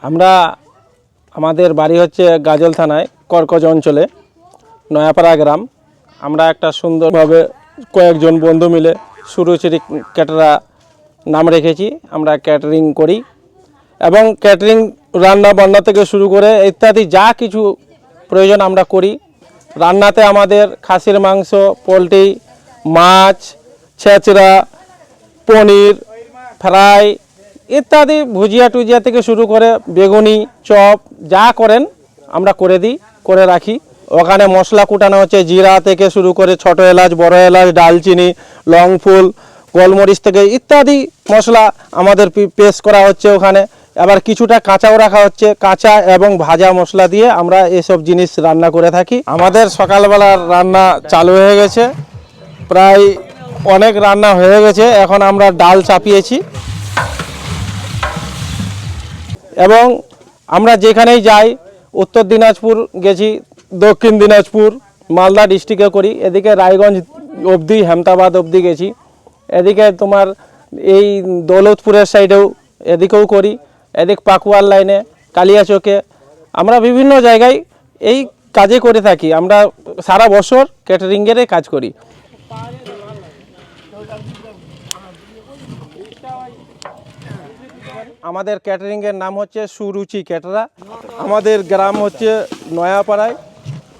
আমরা আমাদের বাড়ি হচ্ছে গাজল থানায় কর্কজ অঞ্চলে নয়াপাড়া গ্রাম। আমরা একটা সুন্দরভাবে কয়েকজন বন্ধু মিলে সুরুচির ক্যাটারা নাম রেখেছি। আমরা ক্যাটারিং করি এবং ক্যাটারিং রান্না বান্না থেকে শুরু করে ইত্যাদি যা কিছু প্রয়োজন আমরা করি। রান্নাতে আমাদের খাসির মাংস, পোলট্রি, মাছ, ছেঁচড়া, পনির ফ্রাই ইত্যাদি ভুজিয়া টুজিয়া থেকে শুরু করে বেগুনি চপ যা করেন আমরা করে রাখি। ওখানে মশলা কুটানো হচ্ছে জিরা থেকে শুরু করে ছোট এলাচ, বড় এলাচ, দালচিনি, লং ফুল, গোলমরিচ থেকে ইত্যাদি মশলা আমাদের পেস্ট করা হচ্ছে ওখানে। আবার কিছুটা কাঁচাও রাখা হচ্ছে, কাঁচা এবং ভাজা মশলা দিয়ে আমরা এসব জিনিস রান্না করে থাকি। আমাদের সকালবেলার রান্না চালু হয়ে গেছে, প্রায় অনেক রান্না হয়ে গেছে। এখন আমরা ডাল চাপিয়েছি এবং আমরা যেখানেই যাই, উত্তর দিনাজপুর গেছি, দক্ষিণ দিনাজপুর, মালদা ডিস্ট্রিক্টে করি, এদিকে রায়গঞ্জ অবধি, হেমতাবাদ অবধি গেছি, এদিকে তোমার এই দৌলতপুরের সাইডেও এদিকেও করি, এদিক পাকুয়ার লাইনে, কালিয়াচকে, আমরা বিভিন্ন জায়গায় এই কাজে করে থাকি। আমরা সারা বছর ক্যাটারিংয়ের কাজ করি। আমাদের ক্যাটারিংয়ের নাম হচ্ছে সুরুচি ক্যাটারা। আমাদের গ্রাম হচ্ছে নয়াপাড়ায়,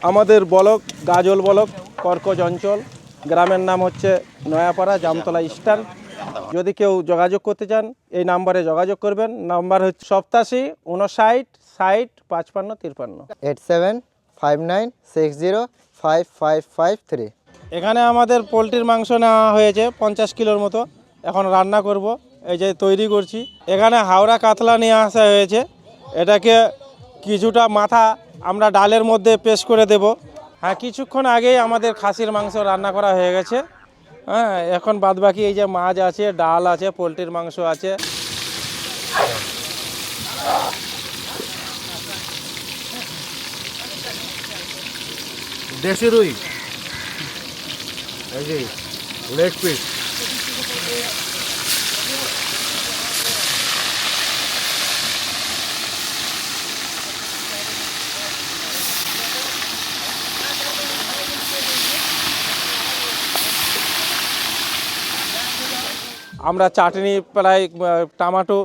আমাদের ব্লক গাজল ব্লক, কর্কজ অঞ্চল। গ্রামের নাম হচ্ছে নয়াপাড়া, জামতলা স্ট্যান্ড। যদি কেউ যোগাযোগ করতে চান এই নাম্বারে যোগাযোগ করবেন। নাম্বার হচ্ছে 87 59 60 55 53 8759605553। এখানে আমাদের পোলট্রির মাংস নেওয়া হয়েছে 50 কিলোর মতো। এখন রান্না করব, এই যে তৈরি করছি। এখানে হাওড়া কাতলা নিয়ে আসা হয়েছে, এটাকে কিছুটা মাথা আমরা ডালের মধ্যে পেস্ট করে দেব। হ্যাঁ, কিছুক্ষণ আগেই আমাদের খাসির মাংস রান্না করা হয়ে গেছে। হ্যাঁ, এখন বাদবাকি এই যে মাছ আছে, ডাল আছে, পোলট্রির মাংস আছে। দেশি রুই, এই যে লেগ পিস। আমরা চাটনি প্রায় টমেটো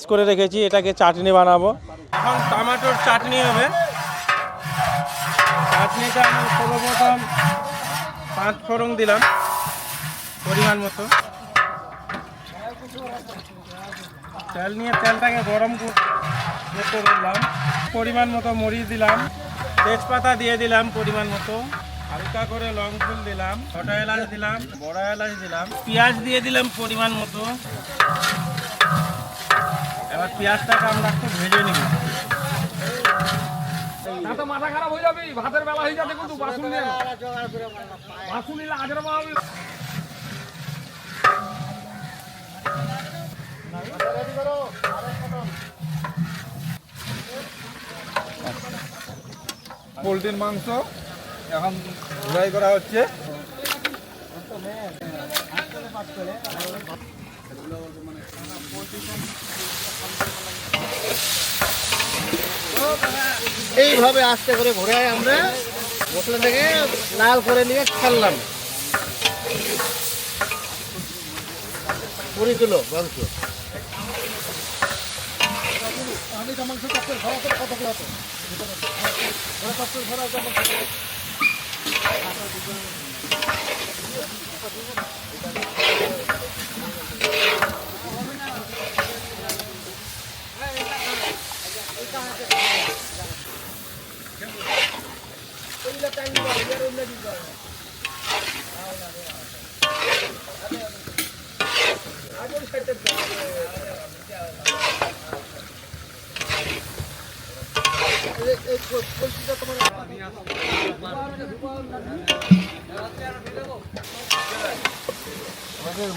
করে রেখেছি, এটাকে চাটনি বানাবো। এখন টমেটোর চাটনি হবে। চাটনিটা আমি সর্বপ্রথম 5 ফোড়ন দিলাম পরিমাণ মতো। তেল নিয়ে তেলটাকে গরম করতে বললাম। পরিমাণ মতো মরিচ দিলাম, তেজপাতা দিয়ে দিলাম পরিমাণ মতো, হালকা করে লং ফুল দিলাম, ছোট এলাচ দিলাম, বড় এলাচ দিলাম, পেঁয়াজ দিয়ে দিলাম পরিমাণ মতো। এবার পেঁয়াজটাকে আমরা একটু ভেজে নিব। মাথা খারাপ হয়ে যাবে, ভাতের বেলা হয়ে যাবে, কিন্তু বাসন নিয়ে বাসন নিলে আগের বেলা পোলট্রির মাংস এখন ফ্রাই করা হচ্ছে। এইভাবে আস্তে করে ঘোরাই আমরা মশলা থেকে লাল করে নিয়ে ছাড়লাম। 20 কিলো মাংস।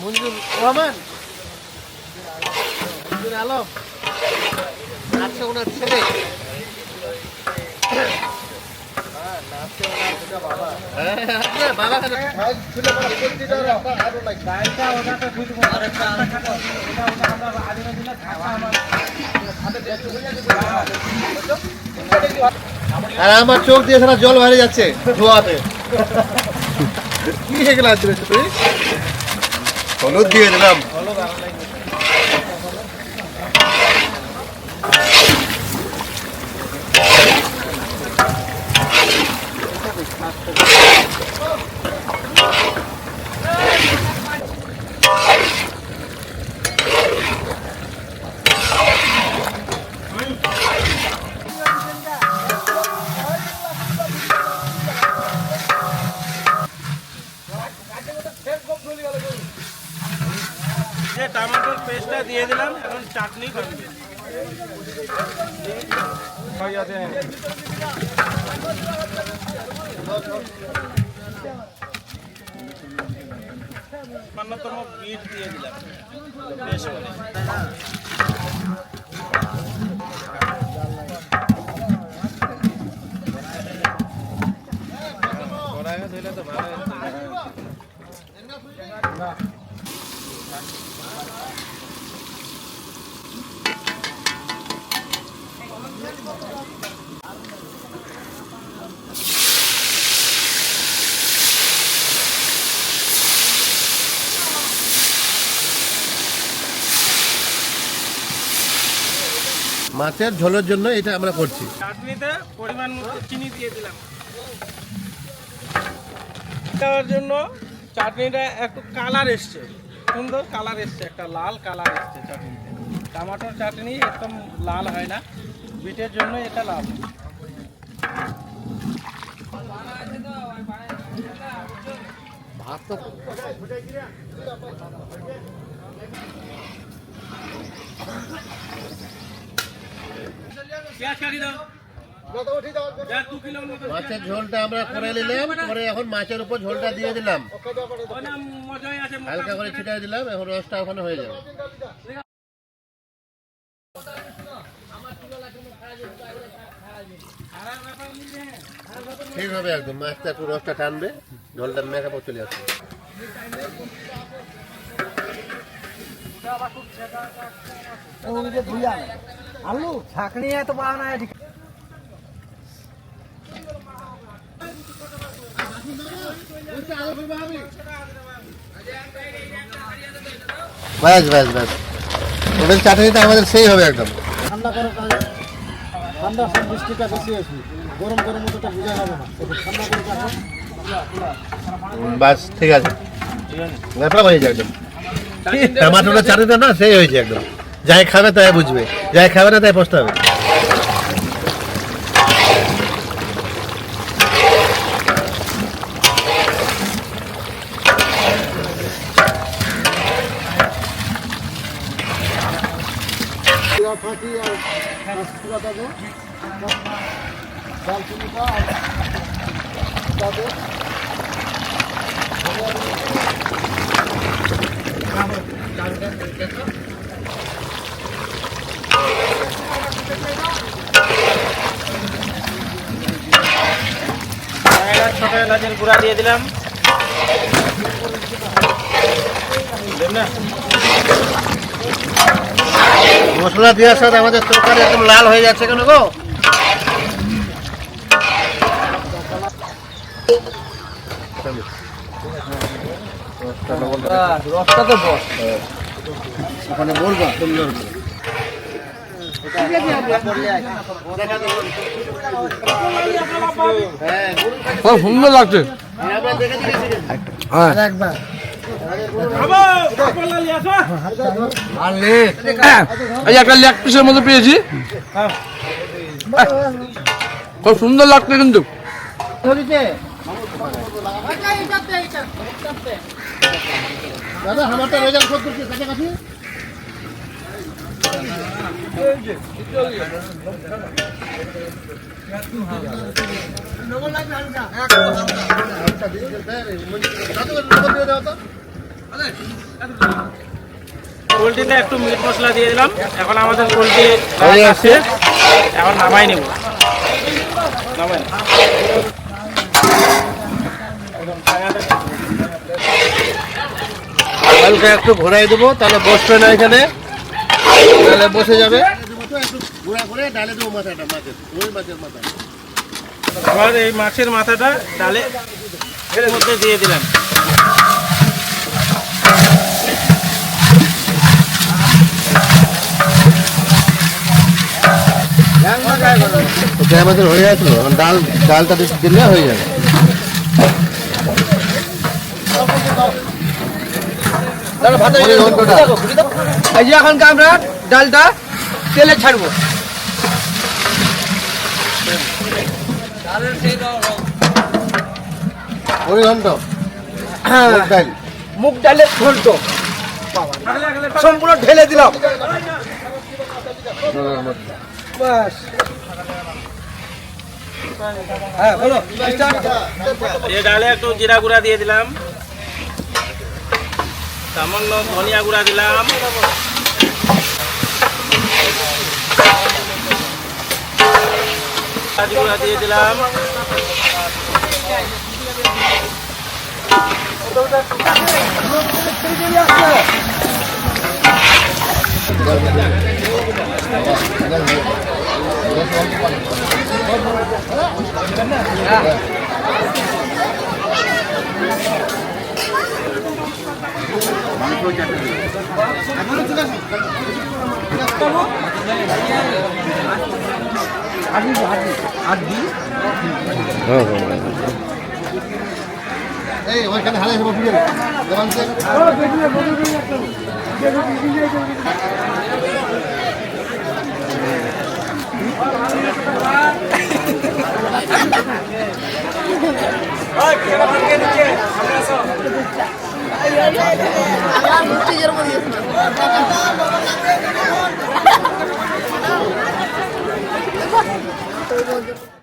মঞ্জুর রহমান, মঞ্জুর আলম আছে ওনার ছেলে। নাচে ওনার আর আমার চোখ দিয়ে সারা জল বাইরে যাচ্ছে ধোয়াতে। কি এগুলো আছে তুই? হলুদ দিয়ে দিলাম। টমেটোর পেস্টটা দিয়ে দিলাম, এখন চাটনি বানাবো। সামান্যতম বিট দিয়ে দিলাম বেশ করে। মাছের ঝোলের জন্য এটা আমরা করছি। চাটনিতে পরিমাণ মতো চিনি দিয়ে দিলাম। দেওয়ার জন্য চাটনিটা একটু কালার এসছে, সুন্দর কালার এসছে, একটা লাল কালার এসছে চাটনিতে। টমেটোর চাটনি একদম লাল হয় না, বিটের জন্য এটা লাল। ভাত তো মাছের ঝোলটা আমরা করে নিলাম, পরে এখন মাছের উপর ঝোলটা দিয়ে দিলাম, হালকা করে ছিটাই দিলাম, এখন রসটা ওখানে হয়ে যাবে। ঠিক হবে একদম, মাছটা একটু রসটা টানবে, ঝোলটা মেঘা পর চলে আসবে। আলু ছাকনি এত পাওয়া না। ব্যাস ব্যাস ব্যাস, ওদের চাটনিটা আমাদের সেই হবে একদম। ঠান্ডা করে ঠান্ডা সব বৃষ্টিটা বেশি আছে, গরম গরম মতো বোঝা যাবে না, ঠান্ডা করে বাস ঠিক আছে, ব্যাপার হয়ে যায় একদম। টমাটোটা চাটনিটা না সেই হয়েছে একদম, যাই খাবে তাই বুঝবে, যাই খাবে না তাই পস্তাবে। ফাঁকি আর পুরাটা দে, দালচিনিটা ছোট এলাচের গুঁড়া দিয়ে দিলাম। মশলা দেওয়ার সাথে আমাদের তরকারি একদম লাল হয়ে যাচ্ছে কেন গো? রসটা তো বস ওখানে বলবা সুন্দর খুব সুন্দর লাগছে। হ্যাঁ একবার এই একটা লেগ পিসের মতো পেয়েছি, খুব সুন্দর লাগছে কিন্তু। দাদা আমারটা রেজাল্ট কত করছে কাছাকাছি? পোলট্রিতে একটু মিট মশলা দিয়ে দিলাম, এখন আমাদের পোলট্রি হয়ে আসছে, এখন নামাই নেব। নামাই হালকা একটু ঘোরাই দেবো, তাহলে বসবে না এখানে, তাহলে বসে যাবে। একটু ঘোরা করে ডালে দেবো মাথাটা, মাছের ওই মাছের মাথা। আবার এই মাছের মাথাটা ডালে এর মধ্যে দিয়ে দিলাম। ওটা আমাদের হয়ে আসলো, এখন ডালটা দিলে হয়ে যাবে। এই যে এখন আমরা ডালটা তেলে ছাড়বো। পরিঘন্ট ডাল, মুগ ডালের ঘন্ট সম্পূর্ণ ঢেলে দিলাম। বাস, হ্যাঁ বলো। এই ডালে একটু জিরা গুঁড়া দিয়ে দিলাম, সামান্য ধনিয়া গুঁড়া দিলাম, গুঁড়া দিয়ে দিলাম, এই ওইখানে হালে দেবো ফিরে Muchas gracias.